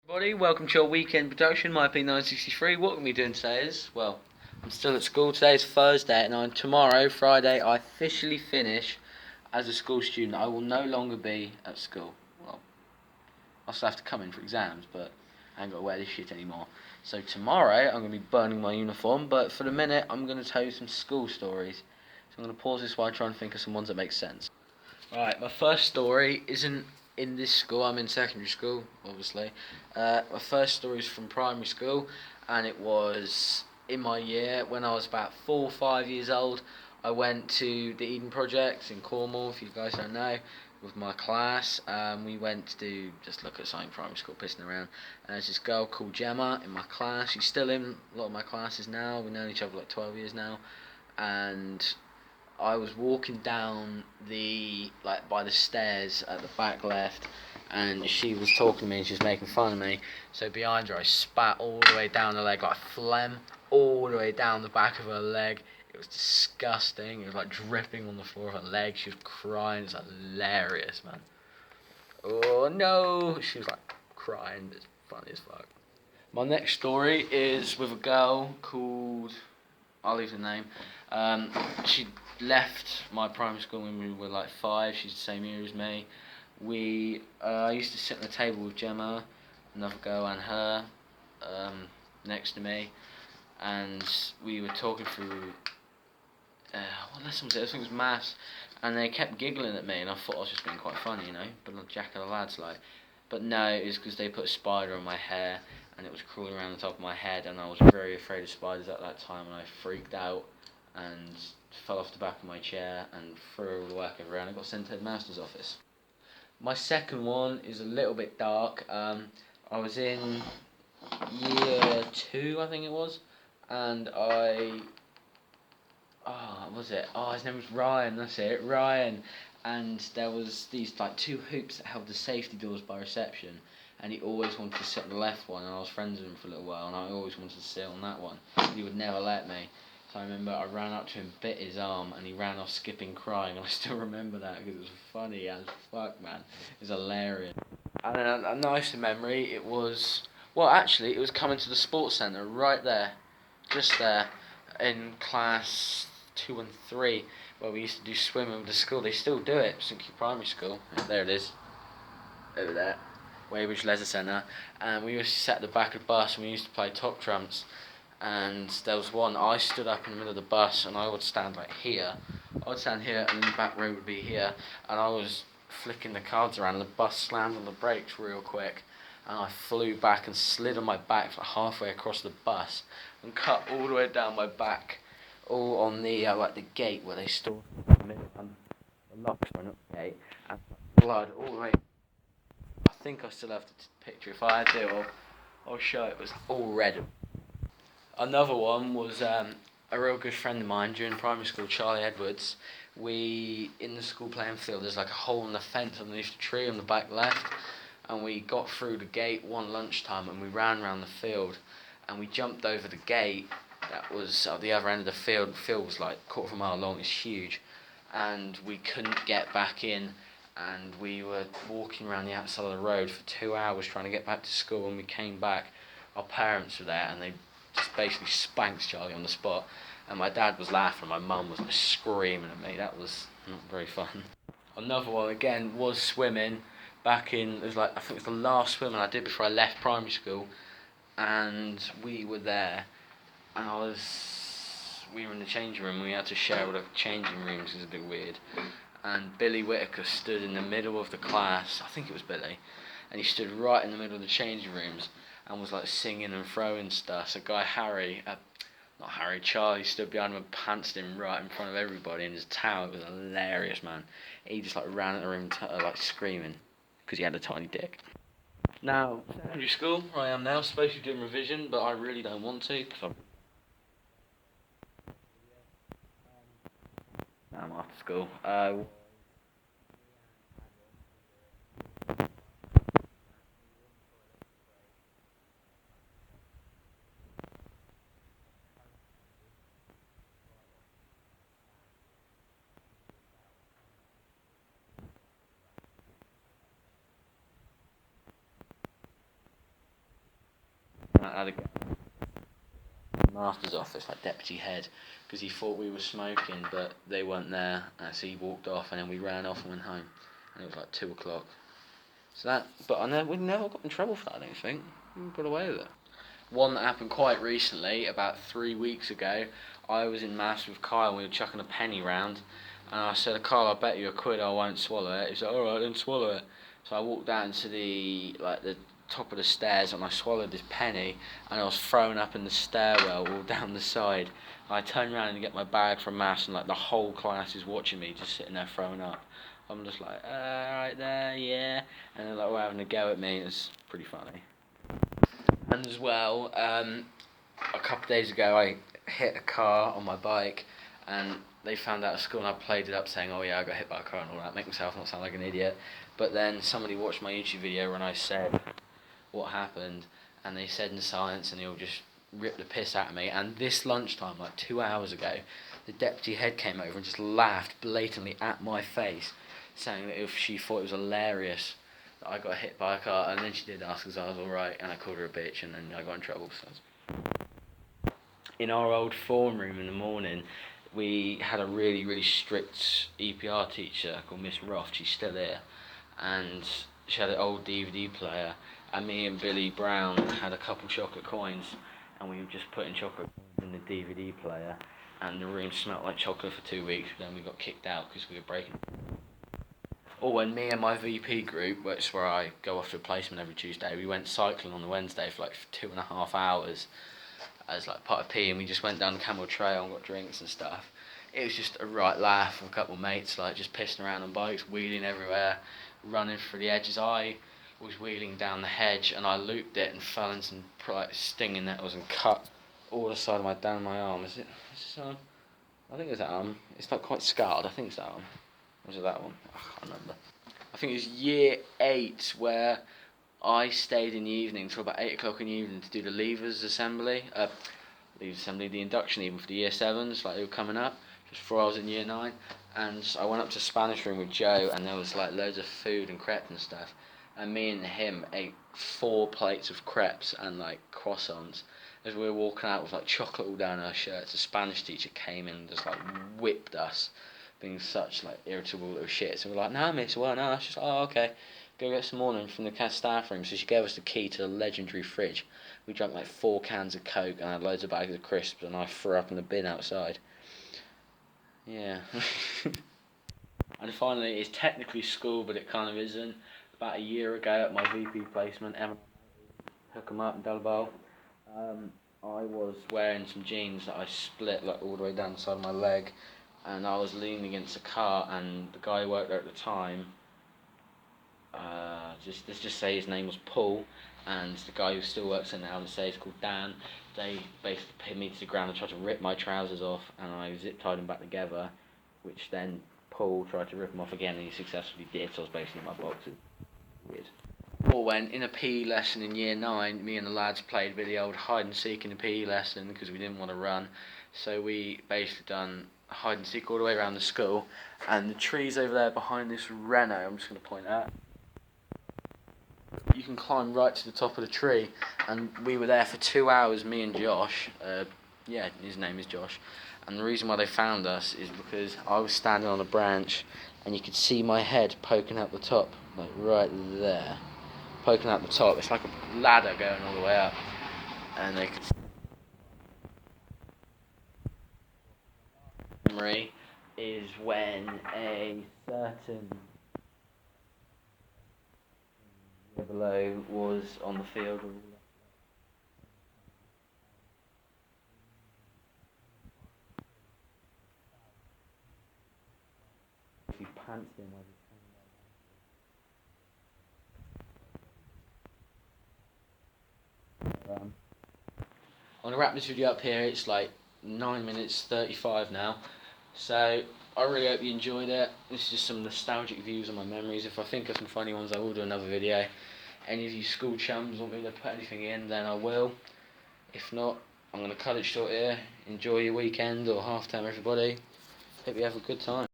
Everybody, welcome to your weekend production. My P963. What we're going to be doing today is, well, I'm still at school. Today is Thursday, and tomorrow, Friday, I officially finish as a school student. I will no longer be at school. Well, I'll still have to come in for exams, but I ain't got to wear this shit anymore. So tomorrow, I'm going to be burning my uniform, but for the minute, I'm going to tell you some school stories. So I'm going to pause this while I try and think of some ones that make sense. Right, my first story isn't in this school. I'm in secondary school, obviously. My first story is from primary school, and it was in my year when I was about 4 or 5 years old. I went to the Eden Project in Cornwall, if you guys don't know, with my class. We went to just look at something primary school, pissing around. And there's this girl called Gemma in my class. She's still in a lot of my classes now. We've known each other like 12 years now, and I was walking down by the stairs at the back left, and she was talking to me and she was making fun of me. So behind her, I spat all the way down the leg, like phlegm, all the way down the back of her leg. It was disgusting. It was like dripping on the floor of her leg. She was crying. It's hilarious, man. Oh no! She was like crying. It's funny as fuck. My next story is with a girl called, I'll leave the name. She left my primary school when we were like 5. She's the same year as me. I used to sit on the table with Gemma, another girl, and her next to me, and we were talking through what lesson was it? I think it was maths, and they kept giggling at me, and I thought I was just being quite funny, but like Jack of the lads, like. But no, it was because they put a spider on my hair, and it was crawling around the top of my head, and I was very afraid of spiders at that time, and I freaked out and fell off the back of my chair and threw all the work everywhere, and I got sent to the headmaster's office. My second one is a little bit dark. I was in year 2, I think it was, and was it? Oh, his name was Ryan. That's it, Ryan. And there was these like two hoops that held the safety doors by reception, and he always wanted to sit on the left one. And I was friends with him for a little while, and I always wanted to sit on that one. He would never let me. So I remember I ran up to him, bit his arm, and he ran off skipping, crying. And I still remember that because it was funny as fuck, man. It was hilarious. And then a nicer memory. It was coming to the sports centre right there, just there, in class 2 and 3, where we used to do swimming with the school. They still do it, St Q Primary School. There it is, over there, Weybridge Leisure Centre. And we used to sit at the back of the bus, and we used to play top trumps. And there was one, I stood up in the middle of the bus, and I would stand like here. I would stand here, and then the back row would be here. And I was flicking the cards around, and the bus slammed on the brakes real quick. And I flew back and slid on my back like halfway across the bus, and cut all the way down my back, all on the the gate where they store the locks went up the gate, and blood all the way. I think I still have the picture. If I had it, I'll show it. It was all red. Another one was a real good friend of mine during primary school, Charlie Edwards. We, in the school playing field, there's like a hole in the fence underneath the tree on the back left, and we got through the gate one lunchtime, and we ran around the field, and we jumped over the gate that was at the other end of the field. The field was like a quarter of a mile long. It's huge, and we couldn't get back in, and we were walking around the outside of the road for 2 hours trying to get back to school. When we came back, our parents were there, and they just basically spanked Charlie on the spot, and my dad was laughing, my mum was screaming at me. That was not very fun. Another one again was swimming. It was like, I think it was the last swimming I did before I left primary school, and we were there, and we were in the changing room, and we had to share all the changing rooms. It was a bit weird, and Billy Whitaker stood in the middle of the class. I think it was Billy, and he stood right in the middle of the changing rooms and was like singing and throwing stuff. So Charlie stood behind him and pantsed him right in front of everybody in his towel. It was hilarious, man. He just like ran at the room like screaming because he had a tiny dick. Now, secondary school, where I am now, supposed to be doing revision, but I really don't want to because I'm after school. had a master's office, like deputy head, because he thought we were smoking, but they weren't there, so he walked off, and then we ran off and went home, and it was like 2 o'clock. So that, but we never got in trouble for that. I don't think we got away with it. One that happened quite recently, about 3 weeks ago. I was in maths with Kyle, and we were chucking a penny round, and I said, "Kyle, I bet you £1 I won't swallow it." He said, "All right, then swallow it." So I walked down to the top of the stairs, and I swallowed this penny, and I was thrown up in the stairwell all down the side. I turned around and get my bag from maths, and like the whole class is watching me, just sitting there throwing up. I'm just like, right there, yeah, and they're like, we're having a go at me. It's pretty funny. And as well, a couple of days ago, I hit a car on my bike, and they found out at school, and I played it up saying, "Oh yeah, I got hit by a car and all that," make myself not sound like an idiot. But then somebody watched my YouTube video when I said what happened, and they said in science, and they all just ripped the piss out of me. And this lunchtime, like 2 hours ago, the deputy head came over and just laughed blatantly at my face, saying that if she thought it was hilarious that I got hit by a car, and then she did ask us I was alright, and I called her a bitch, and then I got in trouble. So. In our old form room in the morning, we had a really, really strict EPR teacher called Miss Roth. She's still here, and she had an old DVD player, and me and Billy Brown had a couple chocolate coins, and we were just putting chocolate coins in the DVD player, and the room smelled like chocolate for 2 weeks. Then we got kicked out because we were breaking. Oh, and me and my VP group, which is where I go off to a placement every Tuesday, we went cycling on the Wednesday for like 2.5 hours as like part of P, and we just went down the Camel Trail and got drinks and stuff. It was just a right laugh with a couple of mates, like just pissing around on bikes, wheeling everywhere, running through the edges. I was wheeling down the hedge, and I looped it and fell in some like stinging nettles and cut all the side of down my arm. Is this arm? I think it's that arm. It's not quite scarred. I think it's that arm. Or was it that one? I can't remember. I think it was year 8 where I stayed in the evening till about 8 o'clock in the evening to do the leavers assembly. The induction even for the year 7s, like they were coming up, just before I was in year 9. And I went up to Spanish room with Joe, and there was like loads of food and crepes and stuff. And me and him ate 4 plates of crepes and like croissants. As we were walking out with like chocolate all down our shirts, the Spanish teacher came in and just like whipped us, being such like irritable little shits. And we're like, "No, miss, well, no." She's like, "Oh, okay, go get some more then from the staff room." So she gave us the key to the legendary fridge. We drank like 4 cans of Coke and had loads of bags of crisps, and I threw up in the bin outside. Yeah. And finally, it's technically school, but it kind of isn't. About a year ago at my VP placement, Emma Hook 'em Up in Delabole, I was wearing some jeans that I split like all the way down the side of my leg, and I was leaning against a car, and the guy who worked there at the time, let's just say his name was Paul, and the guy who still works in now, and say he's called Dan. They basically pinned me to the ground and tried to rip my trousers off, and I zip tied them back together, which then Paul tried to rip them off again, and he successfully did. So I was basically in my boxers. Weird. Or when in a PE lesson in year 9, me and the lads played a bit of the old hide and seek in the PE lesson because we didn't want to run. So we basically done hide and seek all the way around the school, and the trees over there behind this Renault, I'm just going to point out, you can climb right to the top of the tree, and we were there for 2 hours, me and Josh. Yeah, his name is Josh. And the reason why they found us is because I was standing on a branch, and you could see my head poking out the top, like right there, poking out the top. It's like a ladder going all the way up, and they could. Memory is when a certain below was on the field. He pants him as I'm going to wrap this video up here. It's like 9 minutes 35 now. So I really hope you enjoyed it. This is just some nostalgic views on my memories. If I think of some funny ones, I will do another video. Any of you school chums want me to put anything in, then I will. If not, I'm going to cut it short here. Enjoy your weekend or half term, everybody. Hope you have a good time.